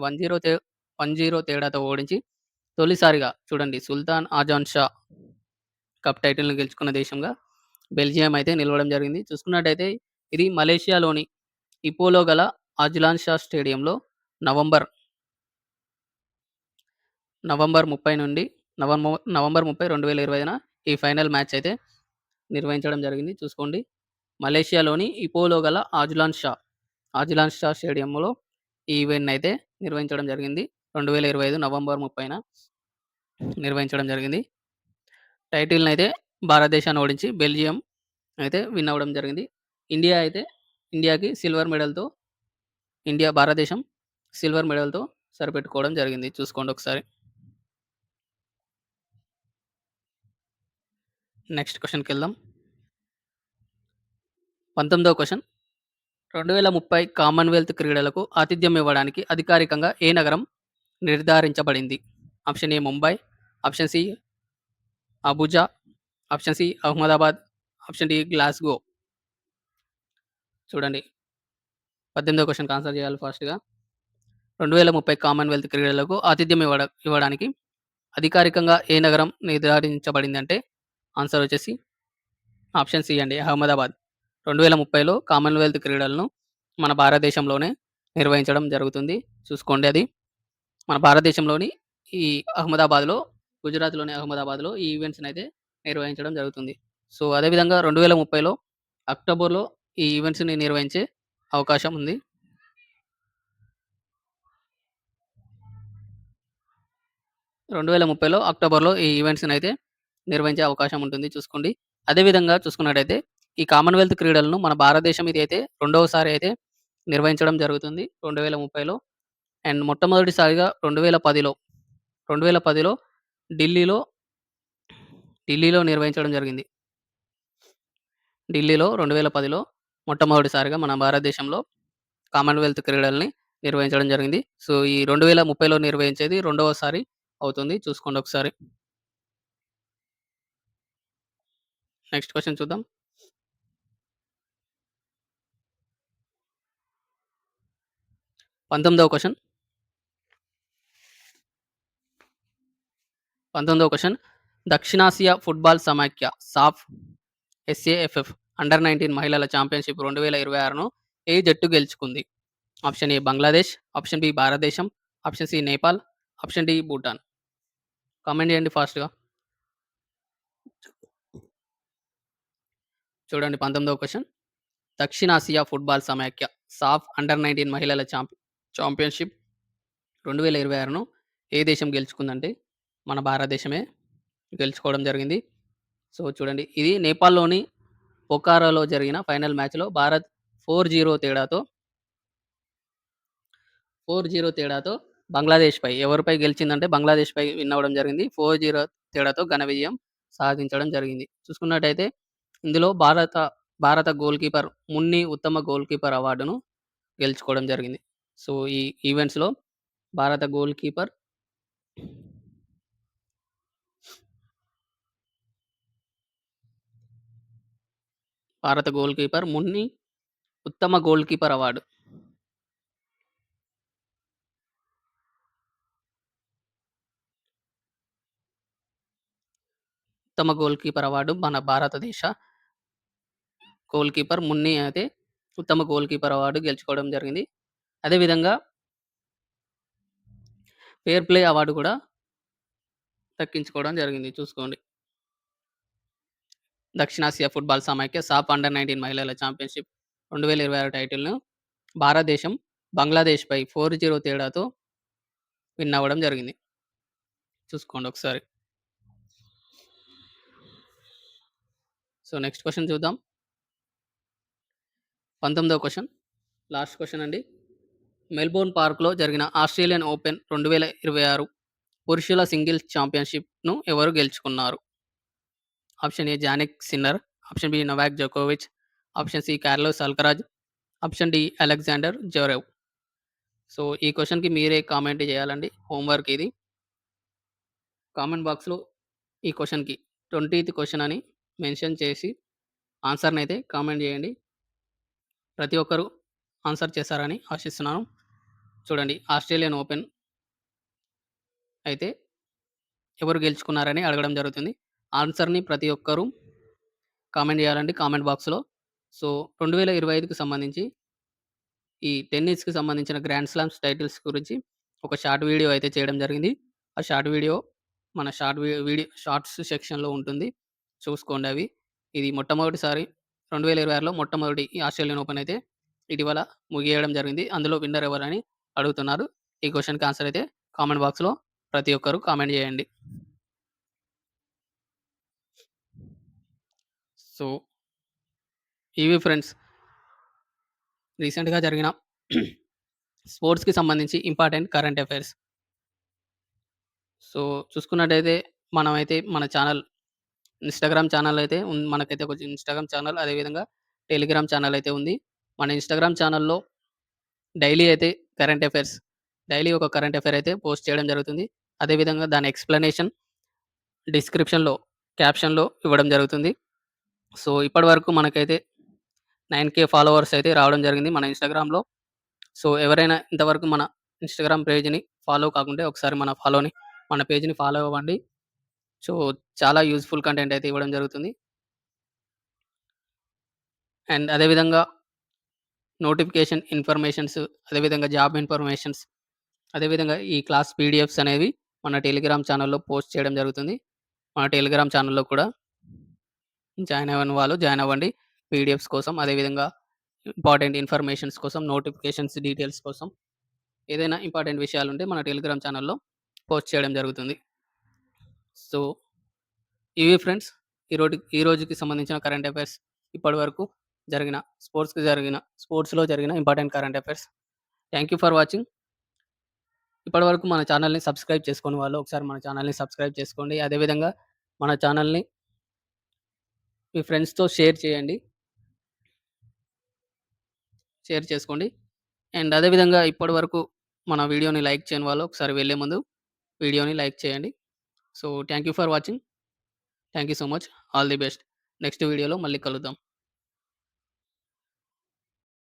1-0 తేడాతో ఓడించి తొలిసారిగా చూడండి సుల్తాన్ ఆజాన్ షా కప్ టైటిల్‌ని గెలుచుకున్న దేశంగా బెల్జియం అయితే నిలవడం జరిగింది. చూసుకున్నట్టయితే ఇది మలేషియాలోని ఇపోలో గల అజ్లాన్ షా స్టేడియంలో నవంబర్ నవంబర్ 30 నుండి నవంబర్ 30, 2025న ఈ ఫైనల్ మ్యాచ్ అయితే నిర్వహించడం జరిగింది. చూసుకోండి. మలేషియాలోని ఇపోలో గల అజ్లాన్ షా స్టేడియంలో ఈ ఈవెంట్‌ని అయితే నిర్వహించడం జరిగింది. 2025 నవంబర్ 30న నిర్వహించడం జరిగింది. టైటిల్‌నైతే భారతదేశాన్ని ఓడించి బెల్జియం అయితే విన్ అవ్వడం జరిగింది. ఇండియా అయితే ఇండియాకి సిల్వర్ మెడల్‌తో భారతదేశం సిల్వర్ మెడల్‌తో సరిపెట్టుకోవడం జరిగింది. చూసుకోండి ఒకసారి. నెక్స్ట్ క్వెషన్‌కెళ్దాం. 19వ క్వెషన్ 2030 కామన్‌వెల్త్ క్రీడలకు ఆతిథ్యం ఇవ్వడానికి అధికారికంగా ఏ నగరం నిర్ధారించబడింది? Option A Mumbai, option C Abuja, option C Ahmedabad, option D Glasgow. చూడండి. 18వ క్వెషన్‌కి ఆన్సర్ చేయాలి ఫాస్ట్‌గా. 2030 కామన్‌వెల్త్ క్రీడలకు ఆతిథ్యం ఇవ్వడానికి అధికారికంగా ఏ నగరం నిర్ధారించబడిందంటే ఆన్సర్ వచ్చేసి ఆప్షన్ సి అండి అహ్మదాబాద్. 2030లో కామన్‌వెల్త్ క్రీడలను మన భారతదేశంలోనే నిర్వహించడం జరుగుతుంది. చూసుకోండి అది. మన భారతదేశంలోని ఈ అహ్మదాబాద్‌లో, గుజరాత్‌లోని అహ్మదాబాద్‌లో ఈ ఈవెంట్స్‌నైతే నిర్వహించడం జరుగుతుంది. సో, అదేవిధంగా 2030లో అక్టోబర్‌లో ఈ ఈవెంట్స్‌ని నిర్వహించే అవకాశం ఉంది. 2030లో అక్టోబర్‌లో ఈ ఈవెంట్స్‌నైతే నిర్వహించే అవకాశం ఉంటుంది చూసుకోండి. అదేవిధంగా చూసుకున్నట్టయితే ఈ కామన్‌వెల్త్ క్రీడలను మన భారతదేశం ఇది అయితే రెండవసారి అయితే నిర్వహించడం జరుగుతుంది 2030లో. అండ్ మొట్టమొదటిసారిగా 2010లో ఢిల్లీలో ఢిల్లీలో నిర్వహించడం జరిగింది. ఢిల్లీలో 2010లో మొట్టమొదటిసారిగా మన భారతదేశంలో కామన్‌వెల్త్ క్రీడల్ని నిర్వహించడం జరిగింది. సో, ఈ 2030లో నిర్వహించేది రెండవసారి అవుతుంది. చూసుకోండి ఒకసారి. నెక్స్ట్ క్వెషన్ చూద్దాం. 19వ క్వెషన్. 19వ క్వెషన్. దక్షిణాసియా ఫుట్బాల్ సమాఖ్య ఎస్ఏఎఫ్ఎఫ్ అండర్ 19 మహిళల ఛాంపియన్‌షిప్ 2026ను ఏ జట్టు గెలుచుకుంది? Option A Bangladesh, option B భారతదేశం, option C Nepal, option D Bhutan. Comment చేయండి ఫాస్ట్‌గా. చూడండి 19వ క్వెషన్. దక్షిణాసియా ఫుట్బాల్ సమాఖ్య అండర్ 19 మహిళల ఛాంపియన్‌షిప్ 2026ను ఏ దేశం గెలుచుకుందంటే మన భారతదేశమే గెలుచుకోవడం జరిగింది. సో, చూడండి ఇది నేపాల్‌లోని పొఖారాలో జరిగిన ఫైనల్ మ్యాచ్‌లో భారత్ 4-0 తేడాతో 4-0 తేడాతో బంగ్లాదేశ్‌పై ఎవరిపై గెలిచిందంటే బంగ్లాదేశ్‌పై విన్ అవ్వడం జరిగింది. 4-0 తేడాతో ఘన విజయం సాధించడం జరిగింది. చూసుకున్నట్టయితే ఇందులో భారత గోల్ కీపర్ మున్ని ఉత్తమ గోల్ కీపర్ అవార్డును గెలుచుకోవడం జరిగింది. సో, ఈ ఈవెంట్స్‌లో భారత గోల్ కీపర్ మున్ని ఉత్తమ గోల్ కీపర్ అవార్డు. ఉత్తమ గోల్ కీపర్ అవార్డు మన భారతదేశ గోల్ కీపర్ మున్ని అయితే ఉత్తమ గోల్ కీపర్ అవార్డు గెలుచుకోవడం జరిగింది. అదేవిధంగా ఫెయిర్ ప్లే అవార్డు కూడా దక్కించుకోవడం జరిగింది. చూసుకోండి. దక్షిణాసియా ఫుట్బాల్ సమాఖ్య అండర్ 19 మహిళల ఛాంపియన్‌షిప్ 2026 టైటిల్‌ను భారతదేశం బంగ్లాదేశ్‌పై 4-0 తేడాతో విన్ అవ్వడం జరిగింది. చూసుకోండి ఒకసారి. సో, నెక్స్ట్ క్వెషన్ చూద్దాం. 19వ క్వెషన్. లాస్ట్ క్వెషన్ అండి. మెల్బోర్న్ పార్క్‌లో జరిగిన ఆస్ట్రేలియన్ ఓపెన్ 2026 పురుషుల సింగిల్స్ ఛాంపియన్‌షిప్‌ను ఎవరు గెలుచుకున్నారు? Option A Jannik Sinner, option B Novak జోకోవిచ్, option C Carlos Alcaraz, option D Alexander Zverev. So, ఈ క్వెషన్‌కి మీరే కామెంట్ చేయాలండి. హోంవర్క్ ఇది. కామెంట్ బాక్స్‌లో ఈ క్వెషన్‌కి 20థ్ క్వెషన్ అని మెన్షన్ చేసి ఆన్సర్‌నైతే కామెంట్ చేయండి. ప్రతి ఒక్కరు ఆన్సర్ చేశారని ఆశిస్తున్నాను. చూడండి, ఆస్ట్రేలియన్ ఓపెన్ అయితే ఎవరు గెలుచుకున్నారని అడగడం జరుగుతుంది. ఆన్సర్‌ని ప్రతి ఒక్కరు కామెంట్ చేయాలండి కామెంట్ బాక్స్‌లో. సో, 2025కి సంబంధించి ఈ టెన్నిస్‌కి సంబంధించిన గ్రాండ్ స్లామ్స్ టైటిల్స్ గురించి ఒక షార్ట్ వీడియో అయితే చేయడం జరిగింది. ఆ షార్ట్ వీడియో మన వీడియో షార్ట్స్ సెక్షన్‌లో ఉంటుంది. చూసుకోండి అవి. ఇది మొట్టమొదటిసారి 2026లో మొట్టమొదటి ఈ ఆస్ట్రేలియన్ ఓపెన్ అయితే ఇటీవల ముగియడం జరిగింది. అందులో విన్నర్ ఎవరని అడుగుతున్నారు. ఈ క్వెషన్‌కి ఆన్సర్ అయితే కామెంట్ బాక్స్‌లో ప్రతి ఒక్కరు కామెంట్ చేయండి. సో, ఇవి ఫ్రెండ్స్ రీసెంట్‌గా జరిగిన స్పోర్ట్స్‌కి సంబంధించి ఇంపార్టెంట్ కరెంట్ అఫైర్స్. సో, చూసుకున్నట్టయితే మనమైతే మన ఛానల్ ఇన్‌స్టాగ్రామ్ ఛానల్ అయితే మనకైతే ఒక ఇన్‌స్టాగ్రామ్ ఛానల్, అదేవిధంగా టెలిగ్రామ్ ఛానల్ అయితే ఉంది. మన ఇన్‌స్టాగ్రామ్ ఛానల్‌లో డైలీ అయితే కరెంట్ అఫైర్స్ డైలీ ఒక కరెంట్ అఫైర్ అయితే పోస్ట్ చేయడం జరుగుతుంది. అదేవిధంగా దాని ఎక్స్‌ప్లనేషన్ డిస్క్రిప్షన్‌లో, క్యాప్షన్‌లో ఇవ్వడం జరుగుతుంది. సో, ఇప్పటివరకు మనకైతే 9,000 ఫాలోవర్స్ అయితే రావడం జరిగింది మన ఇన్‌స్టాగ్రామ్‌లో. సో, ఎవరైనా ఇంతవరకు మన ఇన్‌స్టాగ్రామ్ పేజ్‌ని ఫాలో కాకుంటే ఒకసారి మన పేజ్‌ని ఫాలో అవ్వండి. సో, చాలా యూజ్‌ఫుల్ కంటెంట్ అయితే ఇవ్వడం జరుగుతుంది. అండ్ అదేవిధంగా నోటిఫికేషన్ ఇన్ఫర్మేషన్స్, అదేవిధంగా జాబ్ ఇన్ఫర్మేషన్స్, అదేవిధంగా ఈ క్లాస్ పీడిఎఫ్స్ అనేవి మన టెలిగ్రామ్ ఛానల్‌లో పోస్ట్ చేయడం జరుగుతుంది. మన టెలిగ్రామ్ ఛానల్‌లో కూడా జాయిన్ అవ్వని వాళ్ళు జాయిన్ అవ్వండి. పీడిఎఫ్స్ కోసం, అదేవిధంగా ఇంపార్టెంట్ ఇన్ఫర్మేషన్స్ కోసం, నోటిఫికేషన్స్ డీటెయిల్స్ కోసం, ఏదైనా ఇంపార్టెంట్ విషయాలుంటే మన టెలిగ్రామ్ ఛానల్‌లో పోస్ట్ చేయడం జరుగుతుంది. సో, ఇవి ఫ్రెండ్స్ ఈ రోజుకి సంబంధించిన కరెంట్ అఫైర్స్. ఇప్పటివరకు జరిగిన స్పోర్ట్స్‌లో జరిగిన important current affairs. Thank you for watching. ఇప్పటివరకు మన ఛానల్‌ని సబ్స్క్రైబ్ చేసుకోని వాళ్ళు ఒకసారి మన ఛానల్‌ని సబ్స్క్రైబ్ చేసుకోండి. అదేవిధంగా మన ఛానల్‌ని మీ ఫ్రెండ్స్‌తో షేర్ చేయండి. షేర్ చేసుకోండి. అండ్ అదేవిధంగా ఇప్పటివరకు మన వీడియోని లైక్ చేయని వాళ్ళు ఒకసారి వెళ్ళే ముందు వీడియోని లైక్ చేయండి. So, thank you for watching. Thank you so much. All the best. Next వీడియోలో మళ్ళీ కలుద్దాం.